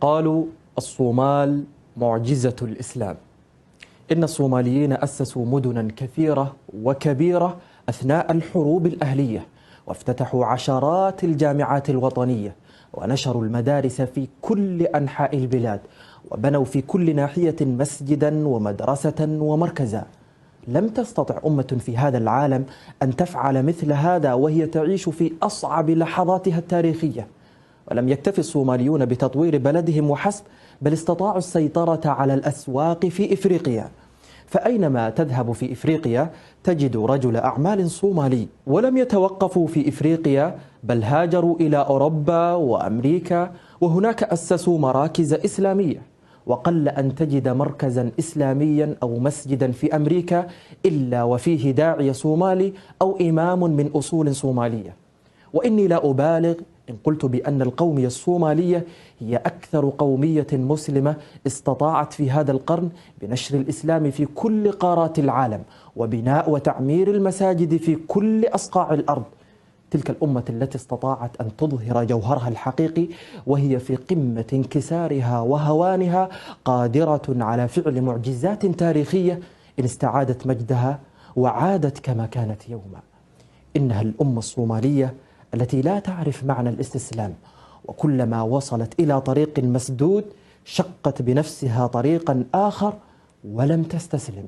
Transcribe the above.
قالوا الصومال معجزة الإسلام. إن الصوماليين أسسوا مدنا كثيرة وكبيرة أثناء الحروب الأهلية، وافتتحوا عشرات الجامعات الوطنية، ونشروا المدارس في كل أنحاء البلاد، وبنوا في كل ناحية مسجدا ومدرسة ومركزا. لم تستطع أمة في هذا العالم أن تفعل مثل هذا وهي تعيش في أصعب لحظاتها التاريخية. ولم يكتف الصوماليون بتطوير بلدهم وحسب، بل استطاعوا السيطرة على الأسواق في إفريقيا. فأينما تذهب في إفريقيا تجد رجل أعمال صومالي. ولم يتوقفوا في إفريقيا، بل هاجروا إلى أوروبا وأمريكا، وهناك أسسوا مراكز إسلامية. وقل أن تجد مركزا إسلاميا أو مسجدا في أمريكا إلا وفيه داعية صومالي أو إمام من أصول صومالية. وإني لا أبالغ إن قلت بأن القومية الصومالية هي أكثر قومية مسلمة استطاعت في هذا القرن بنشر الإسلام في كل قارات العالم، وبناء وتعمير المساجد في كل أصقاع الأرض. تلك الأمة التي استطاعت أن تظهر جوهرها الحقيقي وهي في قمة انكسارها وهوانها، قادرة على فعل معجزات تاريخية إن استعادت مجدها وعادت كما كانت يوما. إنها الأمة الصومالية التي لا تعرف معنى الاستسلام، وكلما وصلت إلى طريق مسدود شقت بنفسها طريقا آخر ولم تستسلم.